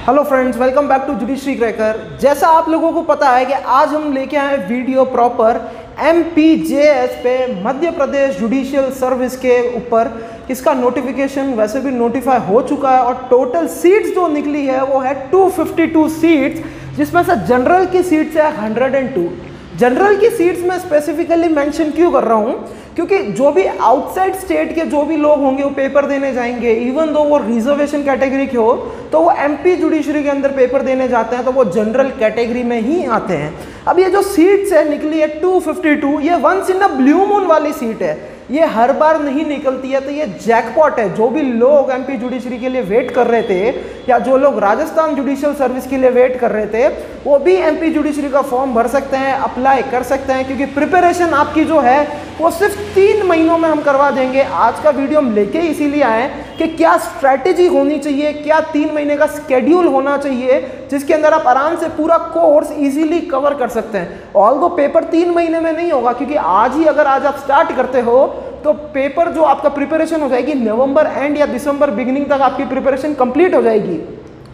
Hello friends, welcome back to judiciary cracker. जैसा आप लोगों को पता है कि आज हम लेके आए वीडियो प्रॉपर MPJS पे मध्य प्रदेश जुडिशियल सर्विस के ऊपर। इसका नोटिफिकेशन वैसे भी नोटिफाई हो चुका है और टोटल सीट्स जो निकली है वो है 252 सीट्स, जिसमें से जनरल की सीट्स है 102। जनरल की सीट्स में स्पेसिफिकली मेंशन क्यों कर रहा हूँ, क्योंकि जो भी आउटसाइड स्टेट के जो भी लोग होंगे वो पेपर देने जाएंगे, इवन दो वो रिजर्वेशन कैटेगरी के हो तो वो MP जुडिशरी के अंदर पेपर देने जाते हैं तो वो जनरल कैटेगरी में ही आते हैं। अब ये जो सीट्स है निकली है 252, ये once in a blue moon वाली सीट है, ये हर बार नहीं निकलती है, तो ये जैकपॉट है। जो भी लोग MP जुडिशरी के लिए वेट कर रहे थे या जो लोग राजस्थान जुडिशियल सर्विस के लिए वेट कर रहे थे वो भी MP जुडिशरी का फॉर्म भर सकते हैं, अप्लाई कर सकते हैं, क्योंकि प्रिपरेशन आपकी जो है वो सिर्फ 3 महीनों में हम करवा देंगे। आज का वीडियो हम लेके इसीलिए आए कि क्या स्ट्रैटेजी होनी चाहिए, क्या 3 महीने का स्केड्यूल होना चाहिए जिसके अंदर आप आराम से पूरा कोर्स इजीली कवर कर सकते हैं। ऑल्दो पेपर 3 महीने में नहीं होगा, क्योंकि आज आप स्टार्ट करते हो तो पेपर जो आपका प्रिपरेशन हो जाएगी नवंबर एंड या दिसंबर बिगिनिंग तक आपकी प्रिपरेशन कंप्लीट हो जाएगी,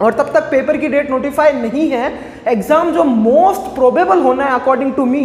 और तब तक पेपर की डेट नोटिफाई नहीं है। एग्जाम जो मोस्ट प्रोबेबल होना है अकॉर्डिंग टू मी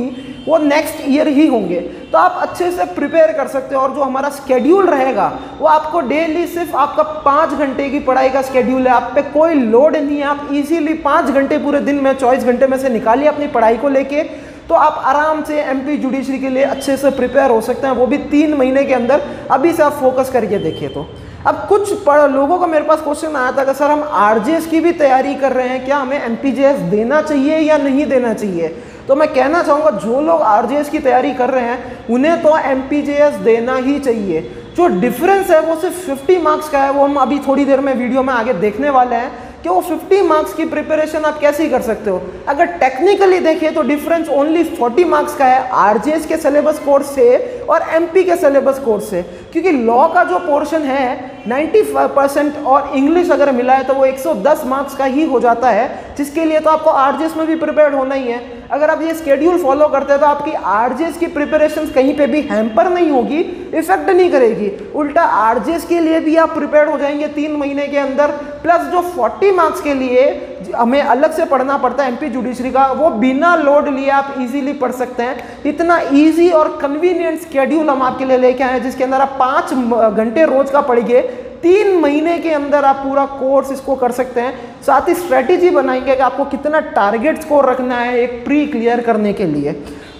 वो नेक्स्ट ईयर ही होंगे, तो आप अच्छे से प्रिपेयर कर सकते हो। और जो हमारा स्केड्यूल रहेगा वो आपको डेली सिर्फ आपका 5 घंटे की पढ़ाई का स्केड्यूल है, आप पे कोई लोड नहीं है। आप इजीली 5 घंटे पूरे दिन में 24 घंटे में से निकालिए अपनी पढ़ाई को लेके, तो आप आराम से MP जुडिशरी के लिए अच्छे से प्रिपेयर हो सकते हैं, वो भी 3 महीने के अंदर। अभी से आप फोकस करके देखिए। तो अब कुछ लोगों का मेरे पास क्वेश्चन आया था कि सर हम RJS की भी तैयारी कर रहे हैं, क्या हमें MPJS देना चाहिए या नहीं देना चाहिए। तो मैं कहना चाहूँगा जो लोग RJS की तैयारी कर रहे हैं उन्हें तो MPJS देना ही चाहिए। जो डिफरेंस है वो सिर्फ 50 मार्क्स का है, वो हम अभी थोड़ी देर में वीडियो में आगे देखने वाले हैं कि वो 50 मार्क्स की प्रिपरेशन आप कैसे कर सकते हो। अगर टेक्निकली देखें तो डिफरेंस ओनली 40 मार्क्स का है RJS के सिलेबस कोर्स से और MP के सिलेबस कोर्स से, क्योंकि लॉ का जो पोर्शन है 95% और इंग्लिश अगर मिला है तो वो 110 मार्क्स का ही हो जाता है, जिसके लिए तो आपको RJS में भी प्रिपेयर होना ही है। अगर आप ये स्केड्यूल फॉलो करते हैं तो आपकी RJS की प्रिपरेशन कहीं पे भी हैम्पर नहीं होगी, इफेक्ट नहीं करेगी, उल्टा RJS के लिए भी आप प्रिपेयर हो जाएंगे 3 महीने के अंदर। प्लस जो 40 मार्क्स के लिए हमें अलग से पढ़ना पड़ता है MP जुडिशरी का, वो बिना लोड लिए आप इजीली पढ़ सकते हैं। इतना इजी और कन्वीनियंट स्केड्यूल हम आपके लिए लेके आए हैं, जिसके अंदर आप 5 घंटे रोज का पढ़िए, 3 महीने के अंदर आप पूरा कोर्स इसको कर सकते हैं। साथ ही स्ट्रेटेजी बनाएंगे कि आपको कितना टारगेट स्कोर रखना है एक प्री क्लियर करने के लिए।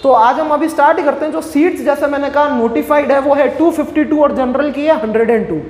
तो आज हम अभी स्टार्ट करते हैं। जो सीट्स जैसा मैंने कहा नोटिफाइड है वो है 252 और जनरल की है 102।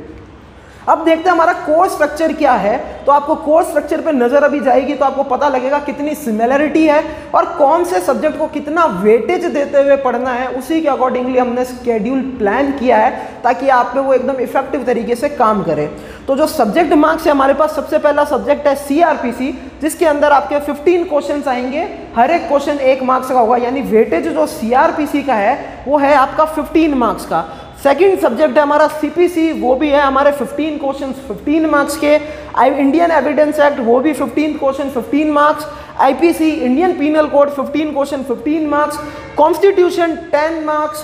अब देखते हैं हमारा कोर्स स्ट्रक्चर क्या है। तो आपको कोर्स स्ट्रक्चर पे नजर अभी जाएगी तो आपको पता लगेगा कितनी सिमिलरिटी है और कौन से सब्जेक्ट को कितना वेटेज देते हुए पढ़ना है। उसी के अकॉर्डिंगली हमने स्केड्यूल प्लान किया है ताकि आप पे वो एकदम इफेक्टिव तरीके से काम करे। तो जो सब्जेक्ट मार्क्स है हमारे पास, सबसे पहला सब्जेक्ट है CRPC, जिसके अंदर आपके 15 क्वेश्चन आएंगे, हर एक क्वेश्चन 1 मार्क्स का होगा, यानी वेटेज जो CRPC का है वो है आपका 15 मार्क्स का। सेकंड सब्जेक्ट है हमारा CPC, वो भी है हमारे 15 क्वेश्चन 15 मार्क्स के। इंडियन एविडेंस एक्ट, वो भी 15 question 15 marks. IPC, Indian penal code, 15 question 15 marks. Constitution 10 marks.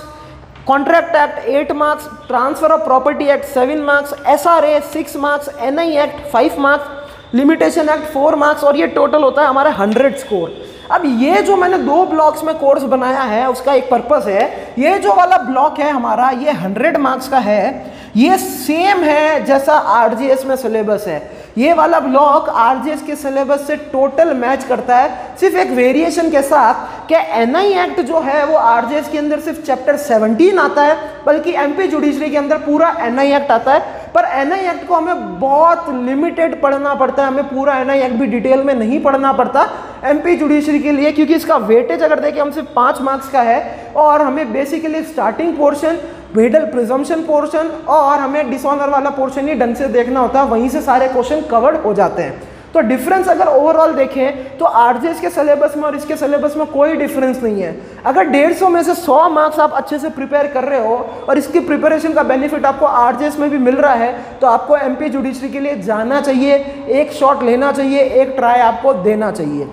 Contract act 8 marks. Transfer of property act 7 marks. SRA 6 marks. NI act 5 marks. Limitation act 4 marks, और ये total होता है हमारा 100 score. अब ये जो मैंने 2 ब्लॉक्स में कोर्स बनाया है उसका एक पर्पस है। ये जो वाला ब्लॉक है हमारा ये 100 मार्क्स का है, ये सेम है जैसा RJS में सिलेबस है। ये वाला ब्लॉक RJS के सिलेबस से टोटल मैच करता है, सिर्फ एक वेरिएशन के साथ कि NI एक्ट जो है वो RJS के अंदर सिर्फ चैप्टर 17 आता है, बल्कि MP जुडिशरी के अंदर पूरा NI एक्ट आता है। पर NI एक्ट को हमें बहुत लिमिटेड पढ़ना पड़ता है, हमें पूरा NI एक्ट भी डिटेल में नहीं पढ़ना पड़ता MP जुडिशरी के लिए, क्योंकि इसका वेटेज अगर देखें हम सिर्फ 5 मार्क्स का है और हमें basically starting portion, middle presumption portion और हमें डिसऑनर वाला पोर्शन ही ढंग से देखना होता है, वहीं से सारे क्वेश्चन कवर्ड हो जाते हैं। तो डिफरेंस अगर ओवरऑल देखें तो RJS के सिलेबस में और इसके सिलेबस में कोई डिफरेंस नहीं है। अगर 150 में से 100 मार्क्स आप अच्छे से प्रिपेयर कर रहे हो और इसकी प्रिपरेशन का बेनिफिट आपको RJS में भी मिल रहा है तो आपको MP जुडिशरी के लिए जाना चाहिए, एक शॉट लेना चाहिए, एक ट्राई आपको देना चाहिए।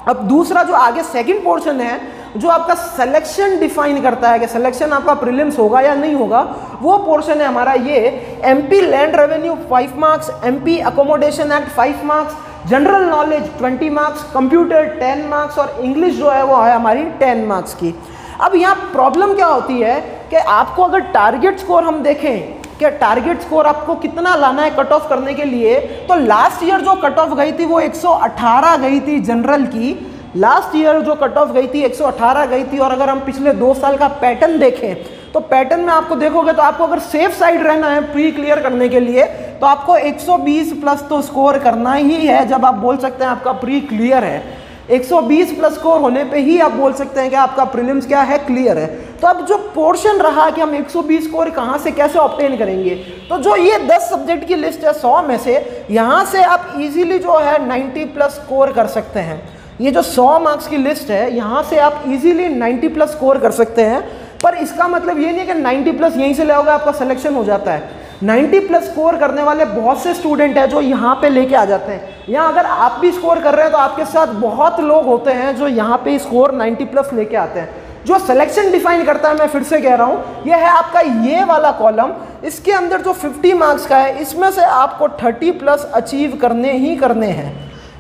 अब दूसरा जो आगे सेकंड पोर्शन है जो आपका सिलेक्शन डिफाइन करता है कि सिलेक्शन आपका प्रीलिम्स होगा या नहीं होगा, वो पोर्शन है हमारा ये MP land revenue 5 marks, MP accommodation act 5 marks, general knowledge 20 marks, computer 10 marks और इंग्लिश जो है वो है हमारी 10 मार्क्स की। अब यहाँ प्रॉब्लम क्या होती है कि आपको अगर टारगेट स्कोर हम देखें कि टारगेट स्कोर आपको कितना लाना है कट ऑफ करने के लिए, तो लास्ट ईयर जो कट ऑफ गई थी वो 118 गई थी जनरल की। लास्ट ईयर जो कट ऑफ गई थी 118 गई थी। और अगर हम पिछले 2 साल का पैटर्न देखें तो पैटर्न में आपको देखोगे तो आपको अगर सेफ साइड रहना है प्री क्लियर करने के लिए तो आपको 120 प्लस तो स्कोर करना ही है। जब आप बोल सकते हैं आपका प्री क्लियर है, 120 प्लस स्कोर होने पे ही आप बोल सकते हैं कि आपका प्रीलिम्स क्या है, क्लियर है। तो अब जो पोर्शन रहा कि हम 120 स्कोर कहाँ से कैसे ऑब्टेन करेंगे, तो जो ये 10 सब्जेक्ट की लिस्ट है 100 में से, यहाँ से आप इजीली जो है 90 प्लस स्कोर कर सकते हैं। ये जो 100 मार्क्स की लिस्ट है यहाँ से आप इजीली 90 प्लस स्कोर कर सकते हैं। पर इसका मतलब ये नहीं कि 90 प्लस यहीं से लोगे आपका सिलेक्शन हो जाता है। 90 प्लस स्कोर करने वाले बहुत से स्टूडेंट हैं जो यहाँ पे लेके आ जाते हैं। यहाँ अगर आप भी स्कोर कर रहे हैं तो आपके साथ बहुत लोग होते हैं जो यहाँ पे स्कोर 90 प्लस लेके आते हैं। जो सिलेक्शन डिफाइन करता है, मैं फिर से कह रहा हूँ, यह है आपका ये वाला कॉलम। इसके अंदर जो 50 मार्क्स का है इसमें से आपको 30 प्लस अचीव करने ही करने हैं।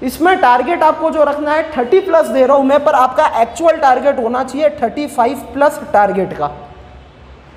इसमें टारगेट आपको जो रखना है 30 प्लस दे रहा हूँ मैं, पर आपका एक्चुअल टारगेट होना चाहिए 35 प्लस टारगेट का।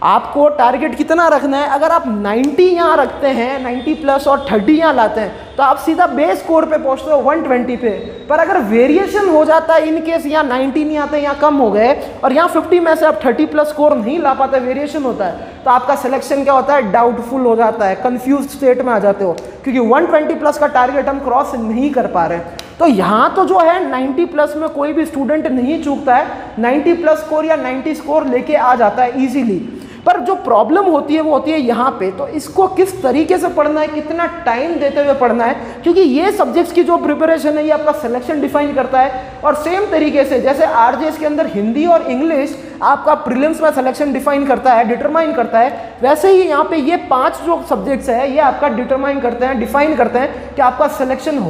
आपको टारगेट कितना रखना है, अगर आप 90 यहाँ रखते हैं 90 प्लस और 30 यहाँ लाते हैं तो आप सीधा बेस स्कोर पे पहुँचते हो 120 पे। पर अगर वेरिएशन हो जाता है, इन केस यहाँ 90 नहीं आते, यहाँ कम हो गए और यहाँ 50 में से आप 30 प्लस स्कोर नहीं ला पाते, वेरिएशन होता है, तो आपका सिलेक्शन क्या होता है, डाउटफुल हो जाता है, कंफ्यूज स्टेट में आ जाते हो, क्योंकि 120 प्लस का टारगेट हम क्रॉस नहीं कर पा रहे। तो यहाँ तो जो है 90 प्लस में कोई भी स्टूडेंट नहीं चूकता है, 90 प्लस स्कोर या 90 स्कोर लेके आ जाता है इजीली। पर जो प्रॉब्लम होती है वो होती है यहाँ पे, तो इसको किस तरीके से पढ़ना है, कितना टाइम देते हुए पढ़ना है, क्योंकि ये सब्जेक्ट्स की जो प्रिपरेशन है ये आपका सिलेक्शन डिफाइन करता है। और सेम तरीके से जैसे आरजेएस के अंदर हिंदी और इंग्लिश आपका प्रीलिम्स में सिलेक्शन डिफाइन करता है, डिटरमाइन करता है, वैसे ही यहाँ पे ये 5 जो सब्जेक्ट्स है ये आपका डिटरमाइन करते हैं, डिफाइन करते हैं कि आपका सिलेक्शन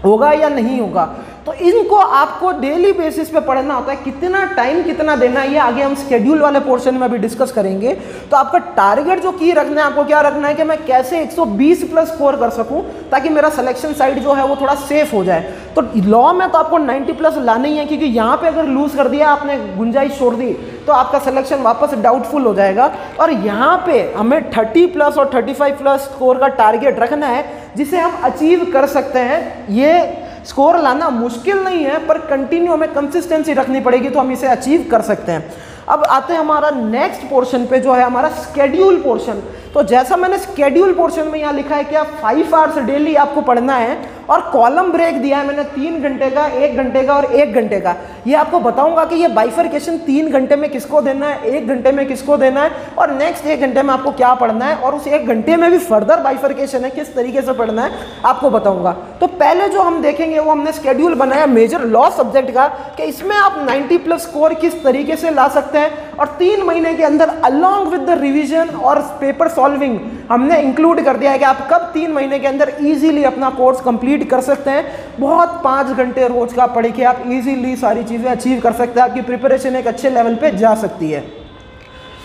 होगा या नहीं होगा। तो इनको आपको डेली बेसिस पे पढ़ना होता है। कितना टाइम कितना देना है ये आगे हम शेड्यूल वाले पोर्शन में भी डिस्कस करेंगे। तो आपका टारगेट जो की रखना है, आपको क्या रखना है कि मैं कैसे 120 प्लस स्कोर कर सकूं ताकि मेरा सिलेक्शन साइड जो है वो थोड़ा सेफ हो जाए। तो लॉ में तो आपको 90 प्लस लाना ही है, क्योंकि यहाँ पे अगर लूज कर दिया आपने, गुंजाइश छोड़ दी, तो आपका सिलेक्शन वापस डाउटफुल हो जाएगा। और यहाँ पे हमें 30 प्लस और 35 प्लस स्कोर का टारगेट रखना है जिसे हम अचीव कर सकते हैं। ये स्कोर लाना मुश्किल नहीं है, पर कंटिन्यू हमें कंसिस्टेंसी रखनी पड़ेगी तो हम इसे अचीव कर सकते हैं। अब आते हैं हमारा नेक्स्ट पोर्शन पे जो है हमारा स्केड्यूल पोर्शन। तो जैसा मैंने स्केड्यूल पोर्शन में यहाँ लिखा है कि आप 5 आवर्स डेली आपको पढ़ना है और कॉलम ब्रेक दिया है मैंने 3 घंटे का, 1 घंटे का और 1 घंटे का। ये आपको बताऊंगा कि ये बाइफरकेशन 3 घंटे में किसको देना है, 1 घंटे में किसको देना है और नेक्स्ट 1 घंटे में आपको क्या पढ़ना है, और उस 1 घंटे में भी फर्दर बाइफरकेशन है किस तरीके से पढ़ना है आपको बताऊंगा। तो पहले जो हम देखेंगे वो हमने स्केड्यूल बनाया मेजर लॉ सब्जेक्ट का कि इसमें आप 90 प्लस स्कोर किस तरीके से ला सकते हैं, और 3 महीने के अंदर अलॉन्ग विद द रिविजन और पेपर सॉल्विंग हमने इंक्लूड कर दिया है कि आप कब 3 महीने के अंदर इजीली अपना कोर्स कंप्लीट कर सकते हैं। बहुत 5 घंटे रोज का पढ़ के आप इजीली सारी चीज़ें अचीव कर सकते हैं, आपकी प्रिपरेशन एक अच्छे लेवल पे जा सकती है।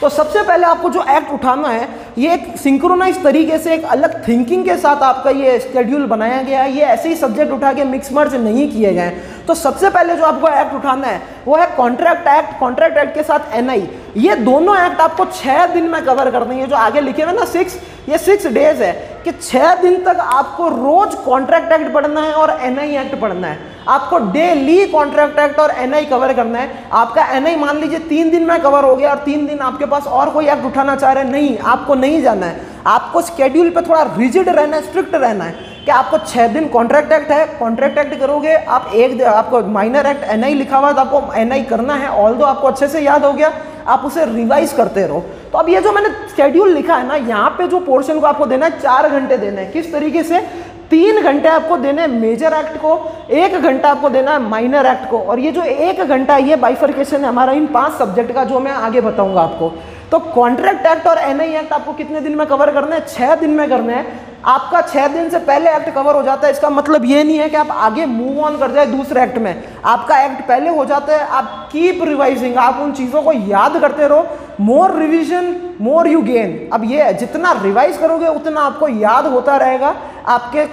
तो सबसे पहले आपको जो एक्ट उठाना है ये एक सिंक्रोनाइज तरीके से एक अलग थिंकिंग के साथ आपका ये शेड्यूल बनाया गया है। ये ऐसे ही सब्जेक्ट उठा के मिक्स मर्ज नहीं किए गए हैं। तो सबसे पहले जो आपको एक्ट उठाना है वो है कॉन्ट्रैक्ट एक्ट, कॉन्ट्रैक्ट एक्ट के साथ एनआई। ये दोनों एक्ट आपको 6 दिन में कवर करनी है। जो आगे लिखे हुए ना 6, ये 6 डेज है कि 6 दिन तक आपको रोज कॉन्ट्रैक्ट एक्ट पढ़ना है और एनआई एक्ट पढ़ना है। आपको डेली कॉन्ट्रैक्ट एक्ट और एनआई कवर करना है। आपका एनआई मान लीजिए 3 दिन में कवर हो गया और 3 दिन आपके पास और कोई एक्ट उठाना चाह रहे हैं, नहीं, आपको नहीं जाना है। आपको शेड्यूल पे थोड़ा रिजिड रहना है, स्ट्रिक्ट रहना है कि आपको 6 दिन कॉन्ट्रैक्ट एक्ट है, कॉन्ट्रैक्ट एक्ट करोगे आप। आपको माइनर एक्ट एनआई लिखा हुआ है तो आपको एनआई करना है। ऑल्दो आपको अच्छे से याद हो गया, आप उसे रिवाइज करते रहो। तो अब ये जो मैंने शेड्यूल लिखा है ना, यहाँ पे जो पोर्शन को आपको देना है 4 घंटे देना है। किस तरीके से? 3 घंटे आपको देने हैं मेजर एक्ट को, 1 घंटा आपको देना है माइनर एक्ट को। और ये जो 1 घंटा ये बाइफरकेशन है हमारा इन 5 सब्जेक्ट का, जो मैं आगे बताऊंगा आपको। तो कॉन्ट्रैक्ट एक्ट और एनआई एक्ट आपको कितने दिन में कवर करना है? 6 दिन में करना है। आपका 6 दिन से पहले एक्ट कवर हो जाता है, इसका मतलब ये नहीं है कि आप आगे मूव ऑन कर जाए दूसरे एक्ट में। आपका एक्ट पहले हो जाता है, आप कीप रिवाइजिंग, आप उन चीज़ों को याद करते रहो। मोर रिविजन मोर यू गेन। अब ये जितना रिवाइज करोगे उतना आपको याद होता रहेगा, आपके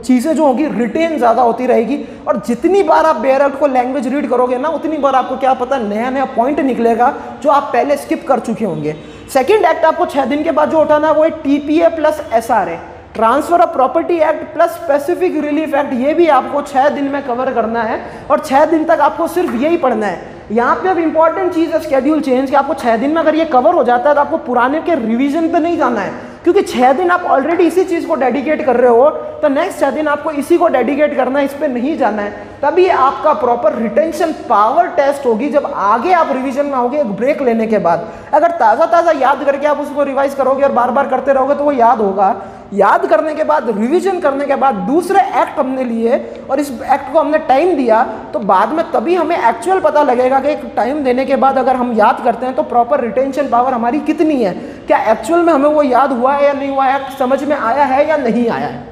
चीज़ें जो होगी रिटेन ज़्यादा होती रहेगी, और जितनी बार आप बेयर एक्ट को लैंग्वेज रीड करोगे ना, उतनी बार आपको क्या पता नया नया पॉइंट निकलेगा जो आप पहले स्किप कर चुके होंगे। सेकेंड एक्ट आपको 6 दिन के बाद जो उठाना है वो है TPA plus SRA, transfer of property act plus specific relief act. ये भी आपको 6 दिन में कवर करना है और 6 दिन तक आपको सिर्फ यही पढ़ना है। यहाँ पे अब इंपॉर्टेंट चीज़ है स्केड्यूल चेंज, कि आपको 6 दिन में अगर ये कवर हो जाता है तो आपको पुराने के रिवीजन पे नहीं जाना है, क्योंकि 6 दिन आप ऑलरेडी इसी चीज़ को डेडिकेट कर रहे हो, तो नेक्स्ट 6 दिन आपको इसी को डेडिकेट करना है, इस पर नहीं जाना है। तभी आपका प्रॉपर रिटेंशन पावर टेस्ट होगी जब आगे आप रिवीजन में आओगे एक ब्रेक लेने के बाद। अगर ताज़ा ताज़ा याद करके आप उसको रिवाइज करोगे और बार बार करते रहोगे तो वो याद होगा। याद करने के बाद, रिवीजन करने के बाद दूसरे एक्ट हमने लिए और इस एक्ट को हमने टाइम दिया, तो बाद में तभी हमें एक्चुअल पता लगेगा कि एक टाइम देने के बाद अगर हम याद करते हैं तो प्रॉपर रिटेंशन पावर हमारी कितनी है, क्या एक्चुअल में हमें वो याद हुआ है या नहीं हुआ है, एक्ट समझ में आया है या नहीं आया है।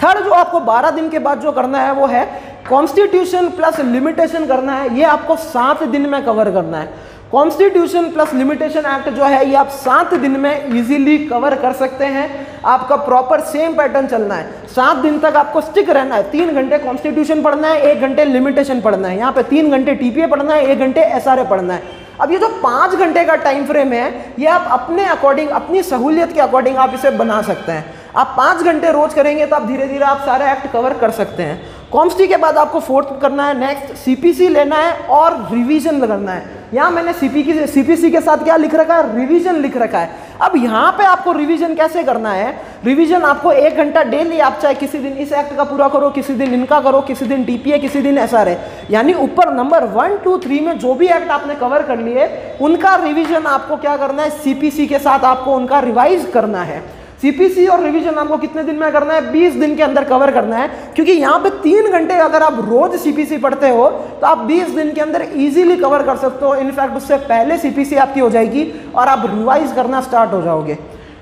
थर्ड जो आपको 12 दिन के बाद जो करना है वो है कॉन्स्टिट्यूशन प्लस लिमिटेशन करना है। ये आपको 7 दिन में कवर करना है। कॉन्स्टिट्यूशन प्लस लिमिटेशन एक्ट जो है ये आप 7 दिन में इजीली कवर कर सकते हैं। आपका प्रॉपर सेम पैटर्न चलना है, 7 दिन तक आपको स्टिक रहना है। 3 घंटे कॉन्स्टिट्यूशन पढ़ना है, 1 घंटे लिमिटेशन पढ़ना है, यहाँ पे 3 घंटे TPA पढ़ना है, 1 घंटे SRA पढ़ना है। अब ये जो 5 घंटे का टाइम फ्रेम है ये आप अपने अकॉर्डिंग, अपनी सहूलियत के अकॉर्डिंग आप इसे बना सकते हैं। आप 5 घंटे रोज करेंगे तो आप धीरे धीरे आप सारे एक्ट कवर कर सकते हैं। कॉन्स्टी के बाद आपको 4th करना है, नेक्स्ट CPC लेना है और रिवीजन करना है। यहाँ मैंने CPC के साथ क्या लिख रखा है, रिवीजन लिख रखा है। अब यहाँ पे आपको रिवीजन कैसे करना है, रिवीजन आपको 1 घंटा डेली, आप चाहे किसी दिन इस एक्ट का पूरा करो, किसी दिन इनका करो, किसी दिन TPA, किसी दिन SRA, यानी ऊपर नंबर 1, 2, 3 में जो भी एक्ट आपने कवर कर लिए उनका रिवीजन आपको क्या करना है, CPC के साथ आपको उनका रिवाइज करना है। CPC और रिवीजन आपको कितने दिन में करना है, 20 दिन के अंदर कवर करना है, क्योंकि यहाँ पे 3 घंटे अगर आप रोज CPC पढ़ते हो तो आप 20 दिन के अंदर इजीली कवर कर सकते हो। इनफैक्ट उससे पहले CPC आपकी हो जाएगी और आप रिवाइज करना स्टार्ट हो जाओगे।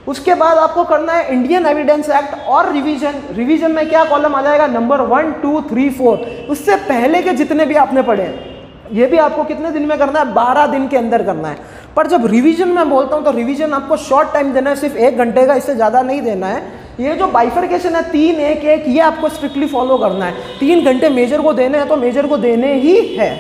उसके बाद आपको करना है इंडियन एविडेंस एक्ट और रिवीजन में क्या कॉलम आ जाएगा, नंबर 1, 2, 3, 4। उससे पहले के जितने भी आपने पढ़े ये भी आपको कितने दिन में करना है, 12 दिन के अंदर करना है। पर जब रिवीजन में बोलता हूं तो रिवीजन आपको शॉर्ट टाइम देना है, सिर्फ 1 घंटे का, इससे ज़्यादा नहीं देना है। ये जो बाइफरकेशन है 3, 1, 1, ये आपको स्ट्रिक्टली फॉलो करना है। 3 घंटे मेजर को देने हैं तो मेजर को देने ही है।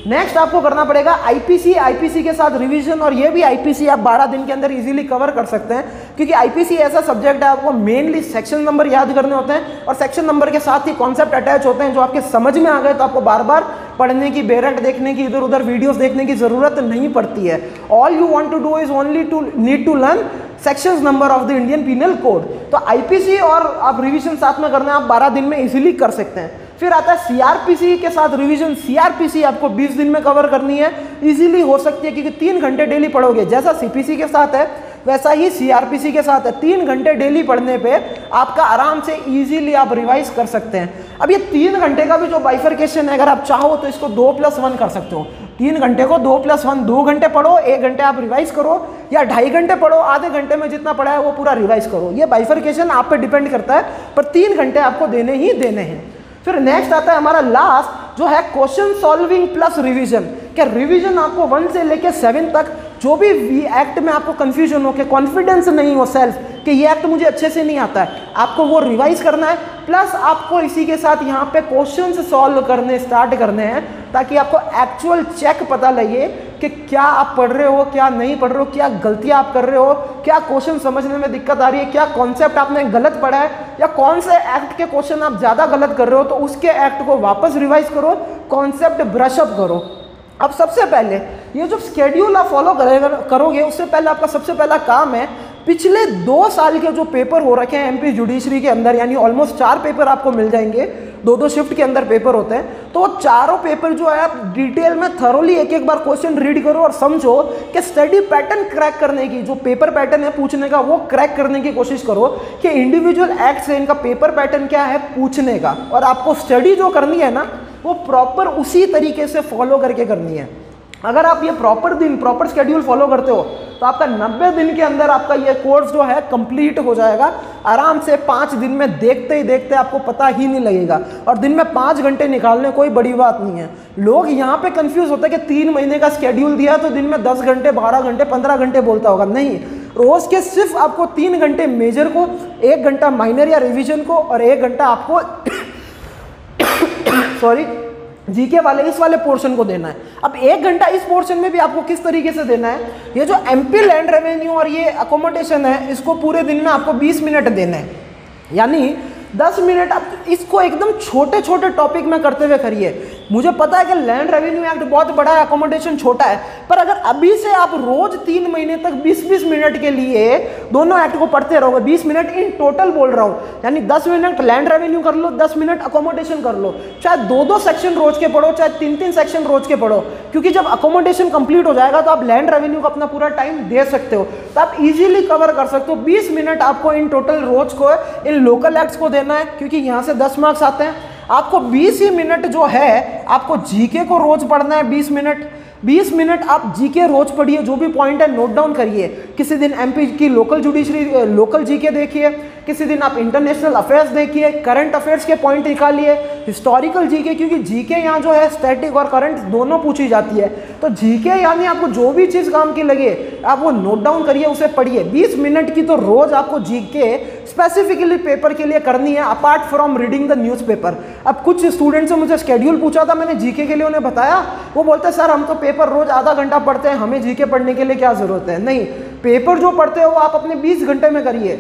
नेक्स्ट आपको करना पड़ेगा IPC के साथ रिवीजन, और ये भी IPC आप 12 दिन के अंदर इजीली कवर कर सकते हैं, क्योंकि IPC ऐसा सब्जेक्ट है आपको मेनली सेक्शन नंबर याद करने होते हैं और सेक्शन नंबर के साथ ही कॉन्सेप्ट अटैच होते हैं जो आपके समझ में आ गए तो आपको बार बार पढ़ने की, बेरेंट देखने की, इधर उधर वीडियोस देखने की जरूरत नहीं पड़ती है। All you want to do is only to need to learn sections number of the Indian penal code. तो IPC और आप रिवीजन साथ में करना है, आप 12 दिन में इजीली कर सकते हैं। फिर आता है CRPC के साथ रिवीजन। CRPC आपको 20 दिन में कवर करनी है, इजीली हो सकती है क्योंकि 3 घंटे डेली पढ़ोगे। जैसा CPC के साथ है वैसा ही CRPC के साथ है। 3 घंटे डेली पढ़ने पे आपका आराम से इजीली आप रिवाइज कर सकते हैं। अब ये 3 घंटे का भी जो बाइफरकेशन है, अगर आप चाहो तो इसको 2+1 कर सकते हो। 3 घंटे को 2+1, 2 घंटे पढ़ो, 1 घंटे आप रिवाइज करो, या 2.5 घंटे पढ़ो, आधे घंटे में जितना पढ़ा है वो पूरा रिवाइज करो। ये बाइफरकेशन आप पे डिपेंड करता है, पर 3 घंटे आपको देने ही देने हैं। फिर नेक्स्ट आता है हमारा लास्ट जो है क्वेश्चन सॉल्विंग प्लस रिवीजन। क्या रिवीजन आपको 1 से लेके 7 तक जो भी एक्ट में आपको कंफ्यूजन हो, के कॉन्फिडेंस नहीं हो सेल्फ कि ये एक्ट मुझे अच्छे से नहीं आता है, आपको वो रिवाइज करना है। प्लस आपको इसी के साथ यहाँ पे क्वेश्चंस सॉल्व करने स्टार्ट करने हैं, ताकि आपको एक्चुअल चेक पता लगे कि क्या आप पढ़ रहे हो, क्या नहीं पढ़ रहे हो, क्या गलतियाँ आप कर रहे हो, क्या क्वेश्चन समझने में दिक्कत आ रही है, क्या कॉन्सेप्ट आपने गलत पढ़ा है, या कौन से एक्ट के क्वेश्चन आप ज़्यादा गलत कर रहे हो, तो उसके एक्ट को वापस रिवाइज करो, कॉन्सेप्ट ब्रशअप करो। अब सबसे पहले ये जो स्केड्यूल आप फॉलो करोगे, उससे पहले आपका सबसे पहला काम है पिछले 2 साल के जो पेपर हो रखे हैं MP जुडिशरी के अंदर, यानी ऑलमोस्ट 4 पेपर आपको मिल जाएंगे, 2-2 शिफ्ट के अंदर पेपर होते हैं। तो वो चारों पेपर जो है आप डिटेल में थरोली एक बार क्वेश्चन रीड करो और समझो कि स्टडी पैटर्न क्रैक करने की, जो पेपर पैटर्न है पूछने का, वो क्रैक करने की कोशिश करो कि इंडिविजुअल एक्ट से इनका पेपर पैटर्न क्या है पूछने का। और आपको स्टडी जो करनी है ना, वो प्रॉपर उसी तरीके से फॉलो करके करनी है। अगर आप ये प्रॉपर स्केड्यूल फॉलो करते हो तो आपका 90 दिन के अंदर आपका ये कोर्स जो है कंप्लीट हो जाएगा आराम से। 5 दिन में देखते ही देखते आपको पता ही नहीं लगेगा, और दिन में 5 घंटे निकालने कोई बड़ी बात नहीं है। लोग यहाँ पे कंफ्यूज होते हैं कि 3 महीने का स्केड्यूल दिया तो दिन में 10 घंटे 12 घंटे 15 घंटे बोलता होगा। नहीं, रोज के सिर्फ आपको 3 घंटे मेजर को, 1 घंटा माइनर या रिवीजन को, और 1 घंटा आपको सॉरी जीके वाले इस वाले पोर्शन को देना है। अब 1 घंटा इस पोर्शन में भी आपको किस तरीके से देना है, ये जो एमपी लैंड रेवेन्यू और ये अकोमोडेशन है इसको पूरे दिन में आपको 20 मिनट देना है, यानी 10 मिनट आप इसको एकदम छोटे छोटे टॉपिक में करते हुए करिए। मुझे पता है कि लैंड रेवेन्यू एक्ट बहुत बड़ा है, अकोमोडेशन छोटा है, पर अगर अभी से आप रोज 3 महीने तक 20-20 मिनट के लिए दोनों एक्ट को पढ़ते रहोगे, 20 मिनट इन टोटल बोल रहा हूँ, यानी 10 मिनट लैंड रेवेन्यू कर लो, 10 मिनट अकोमोडेशन कर लो, चाहे 2-2 सेक्शन रोज के पढ़ो, चाहे 3-3 सेक्शन रोज के पढ़ो, क्योंकि जब अकोमोडेशन कंप्लीट हो जाएगा तो आप लैंड रेवेन्यू को अपना पूरा टाइम दे सकते हो, तो आप इजीली कवर कर सकते हो। 20 मिनट आपको इन टोटल रोज को इन लोकल एक्ट्स को देना है, क्योंकि यहाँ से 10 मार्क्स आते हैं। आपको 20 ही मिनट जो है आपको जीके को रोज पढ़ना है, 20 मिनट आप जीके रोज पढ़िए, जो भी पॉइंट है नोट डाउन करिए। किसी दिन एमपी की लोकल जुडिशरी लोकल जीके देखिए, किसी दिन आप इंटरनेशनल अफेयर्स देखिए, करंट अफेयर्स के पॉइंट निकालिए, हिस्टोरिकल जीके, क्योंकि जीके यहाँ जो है स्टैटिक और करंट दोनों पूछी जाती है, तो जीके यानी आपको जो भी चीज़ काम की लगे आप वो नोट डाउन करिए, उसे पढ़िए। 20 मिनट की तो रोज आपको जीके स्पेसिफिकली पेपर के लिए करनी है, apart from reading the newspaper. अब कुछ स्टूडेंट्स से मुझे शेड्यूल पूछा था, मैंने जीके के लिए उन्हें बताया, वो बोलते हैं सर हम तो पेपर रोज आधा घंटा पढ़ते हैं, हमें जीके पढ़ने के लिए क्या जरूरत है। नहीं, पेपर जो पढ़ते हो वो आप अपने 20 घंटे में करिए,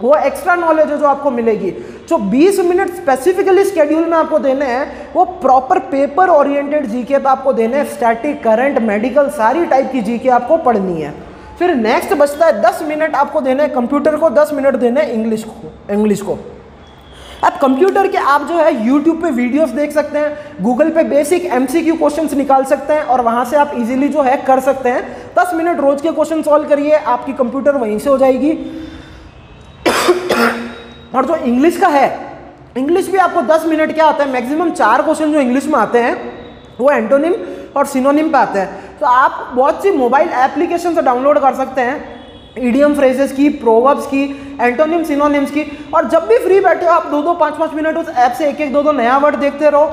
वो एक्स्ट्रा नॉलेज है जो आपको मिलेगी। जो 20 मिनट स्पेसिफिकली शेड्यूल में आपको देने हैं वो प्रॉपर पेपर ओरिएंटेड जीके पे आपको देने हैं, स्टैटिक, करंट, मेडिकल, सारी टाइप की जीके आपको पढ़नी है। फिर नेक्स्ट बचता है 10 मिनट आपको देने हैं कंप्यूटर को, 10 मिनट देने हैं इंग्लिश को। अब कंप्यूटर के आप जो है YouTube पे वीडियोस देख सकते हैं, गूगल पे बेसिक MCQ क्वेश्चंस निकाल सकते हैं और वहां से आप इजीली जो है कर सकते हैं। 10 मिनट रोज के क्वेश्चन सॉल्व करिए, आपकी कंप्यूटर वहीं से हो जाएगी। और जो इंग्लिश का है, इंग्लिश भी आपको 10 मिनट क्या आता है, मैक्सिमम 4 क्वेश्चन जो इंग्लिश में आते हैं वो एंटोनिम और सिनोनिम पे आते हैं। तो आप बहुत सी मोबाइल एप्लीकेशन से डाउनलोड कर सकते हैं, इडियम फ्रेजेस की, प्रोवर्ब्स की, एंटोनिम सिनोनिम्स की, और जब भी फ्री बैठे हो आप 2-2 5-5 मिनट उस ऐप से 1-1 2-2 नया वर्ड देखते रहो।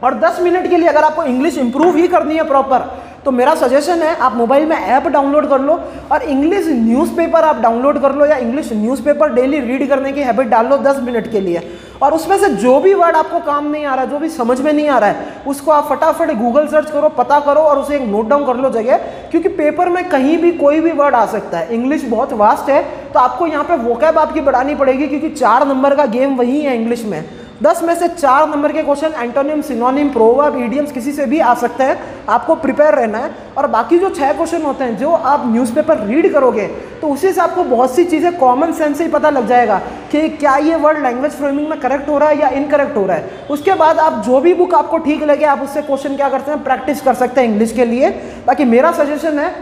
और 10 मिनट के लिए अगर आपको इंग्लिश इंप्रूव ही करनी है प्रॉपर, तो मेरा सजेशन है आप मोबाइल में ऐप डाउनलोड कर लो और इंग्लिश न्यूज़पेपर आप डाउनलोड कर लो, या इंग्लिश न्यूज़पेपर डेली रीड करने की हैबिट डाल लो 10 मिनट के लिए। और उसमें से जो भी वर्ड आपको काम नहीं आ रहा है, जो भी समझ में नहीं आ रहा है, उसको आप फटाफट गूगल सर्च करो, पता करो और उसे एक नोट डाउन कर लो जगह, क्योंकि पेपर में कहीं भी कोई भी वर्ड आ सकता है। इंग्लिश बहुत वास्ट है, तो आपको यहाँ पे वोकैब आपकी बढ़ानी पड़ेगी, क्योंकि 4 नंबर का गेम वही है इंग्लिश में। 10 में से 4 नंबर के question antonym, synonym, proverb, idioms किसी से भी आ सकते हैं, आपको प्रिपेयर रहना है। और बाकी जो 6 क्वेश्चन होते हैं जो आप न्यूज़पेपर रीड करोगे तो उसी से आपको बहुत सी चीज़ें कॉमन सेंस से ही पता लग जाएगा कि क्या ये वर्ड लैंग्वेज फ्रेमिंग में करेक्ट हो रहा है या इनकरेक्ट हो रहा है। उसके बाद आप जो भी बुक आपको ठीक लगे आप उससे क्वेश्चन क्या करते हैं, प्रैक्टिस कर सकते हैं इंग्लिश के लिए। बाकी मेरा सजेशन है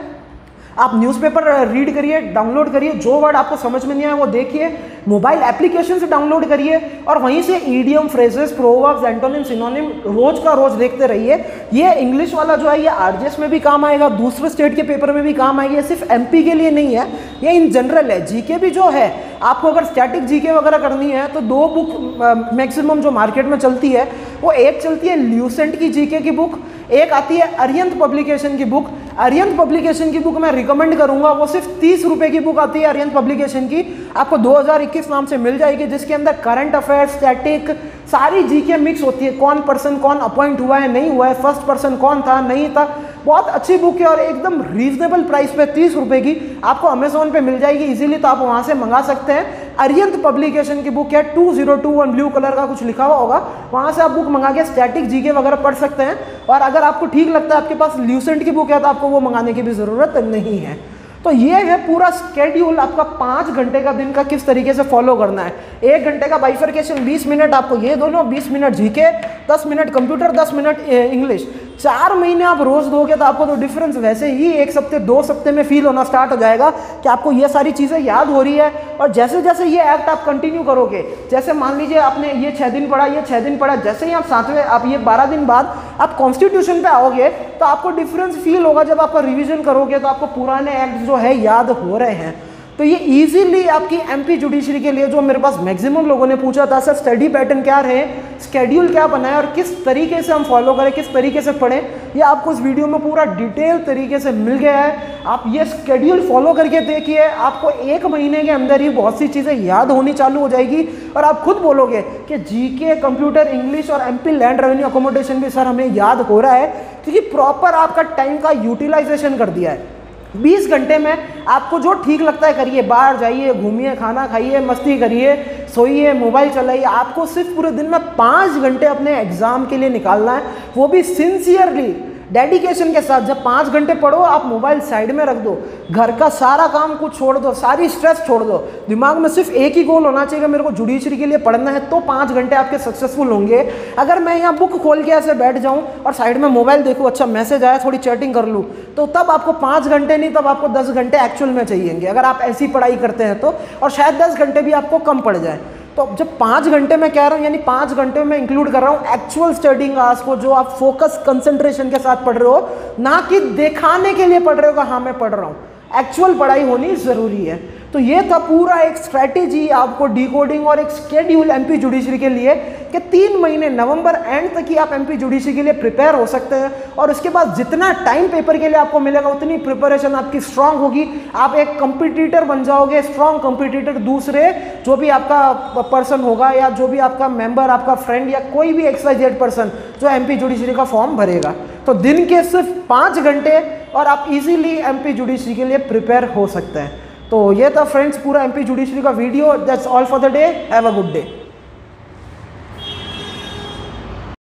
आप न्यूज़पेपर रीड करिए, डाउनलोड करिए, जो वर्ड आपको समझ में नहीं आए वो देखिए, मोबाइल एप्लीकेशन से डाउनलोड करिए और वहीं से idiom, phrases, proverbs, antonym, synonym रोज का रोज देखते रहिए। ये इंग्लिश वाला जो है ये आरजीएस में भी काम आएगा, दूसरे स्टेट के पेपर में भी काम आएगी, ये सिर्फ एमपी के लिए नहीं है, ये इन जनरल है। जीके भी जो है आपको अगर स्टैटिक जीके वगैरह करनी है तो 2 बुक मैक्सिमम जो मार्केट में चलती है, वो एक चलती है ल्यूसेंट की जीके की बुक, एक आती है अरिहंत पब्लिकेशन की बुक। अरिहंत पब्लिकेशन की बुक मैं रिकमेंड करूंगा, वो सिर्फ 30 रुपए की बुक आती है अरिहंत पब्लिकेशन की, आपको 2021 नाम से मिल जाएगी, जिसके अंदर करंट अफेयर्स, स्टैटिक, सारी जीके मिक्स होती है। कौन पर्सन कौन अपॉइंट हुआ है नहीं हुआ है, फर्स्ट पर्सन कौन था नहीं था, बहुत अच्छी बुक है और एकदम रीजनेबल प्राइस पे 30 रुपए की आपको अमेजोन पे मिल जाएगी इजीली, तो आप वहां से मंगा सकते हैं। अरिहंत पब्लिकेशन की बुक है 2021 ब्लू कलर का कुछ लिखा हुआ होगा, वहां से आप बुक मंगा के स्टैटिक जीके वगैरह पढ़ सकते हैं। और अगर आपको ठीक लगता है आपके पास ल्यूसेंट की बुक है तो आपको वो मंगाने की भी जरूरत नहीं है। तो ये है पूरा स्केड्यूल आपका 5 घंटे का दिन का किस तरीके से फॉलो करना है। 1 घंटे का बाइफर्केशन, 20 मिनट आपको ये दोनों, 20 minute GK, 10 minute computer, 10 minute English. 4 महीने आप रोज़ दोगे तो आपको तो डिफरेंस वैसे ही 1 हफ्ते 2 हफ्ते में फील होना स्टार्ट हो जाएगा कि आपको ये सारी चीज़ें याद हो रही है। और जैसे जैसे ये एक्ट आप कंटिन्यू करोगे, जैसे मान लीजिए आपने ये 6 दिन पढ़ा, ये 6 दिन पढ़ा, जैसे ही आप 7वें आप ये 12 दिन बाद आप कॉन्स्टिट्यूशन पे आओगे तो आपको डिफरेंस फील होगा। जब आप रिविजन करोगे तो आपको पुराने एक्ट जो है याद हो रहे हैं। तो ये इजीली आपकी एमपी जुडिशरी के लिए, जो मेरे पास मैक्सिमम लोगों ने पूछा था सर स्टडी पैटर्न क्या रहे, स्केड्यूल क्या बनाए और किस तरीके से हम फॉलो करें, किस तरीके से पढ़ें, ये आपको इस वीडियो में पूरा डिटेल तरीके से मिल गया है। आप ये स्केड्यूल फॉलो करके देखिए, आपको 1 महीने के अंदर ही बहुत सी चीज़ें याद होनी चालू हो जाएगी और आप खुद बोलोगे कि जीके, कंप्यूटर, इंग्लिश और एमपी लैंड रेवेन्यू अकोमोडेशन भी सर हमें याद हो रहा है, क्योंकि प्रॉपर आपका टाइम का यूटिलाइजेशन कर दिया है। 20 घंटे में आपको जो ठीक लगता है करिए, बाहर जाइए, घूमिए, खाना खाइए, मस्ती करिए, सोइए, मोबाइल चलाइए। आपको सिर्फ पूरे दिन में 5 घंटे अपने एग्जाम के लिए निकालना है, वो भी सिंसियरली, डेडिकेशन के साथ। जब 5 घंटे पढ़ो आप मोबाइल साइड में रख दो, घर का सारा काम कुछ छोड़ दो, सारी स्ट्रेस छोड़ दो, दिमाग में सिर्फ एक ही गोल होना चाहिए, मेरे को जुडिशरी के लिए पढ़ना है, तो 5 घंटे आपके सक्सेसफुल होंगे। अगर मैं यहाँ बुक खोल के ऐसे बैठ जाऊँ और साइड में मोबाइल देखूँ, अच्छा मैसेज आया थोड़ी चैटिंग कर लूँ, तो तब आपको 5 घंटे नहीं, तब आपको 10 घंटे एक्चुअल में चाहिएंगे, अगर आप ऐसी पढ़ाई करते हैं तो। और शायद 10 घंटे भी आपको कम पड़ जाए। तो जब 5 घंटे मैं कह रहा हूँ, यानी 5 घंटे में इंक्लूड कर रहा हूँ एक्चुअल स्टडिंग आवर्स को, जो आप फोकस कंसंट्रेशन के साथ पढ़ रहे हो, ना कि दिखाने के लिए पढ़ रहे हो कि हाँ मैं पढ़ रहा हूँ। एक्चुअल पढ़ाई होनी ज़रूरी है। तो ये था पूरा एक स्ट्रैटेजी आपको डिकोडिंग और एक स्केड्यूल एमपी जुडिशरी के लिए, कि 3 महीने नवंबर एंड तक ही आप एमपी जुडिशरी के लिए प्रिपेयर हो सकते हैं। और उसके बाद जितना टाइम पेपर के लिए आपको मिलेगा उतनी प्रिपरेशन आपकी स्ट्रांग होगी, आप एक कंपटीटर बन जाओगे, स्ट्रांग कंपटीटर। दूसरे जो भी आपका पर्सन होगा या जो भी आपका मेंबर, आपका फ्रेंड या कोई भी XYZ पर्सन जो एमपी जुडिशरी का फॉर्म भरेगा, तो दिन के सिर्फ 5 घंटे और आप इजीली एमपी जुडिशरी के लिए प्रिपेयर हो सकते हैं। तो ये था फ्रेंड्स पूरा एमपी जुडिशरी का video. That's all for the day. Have a good day.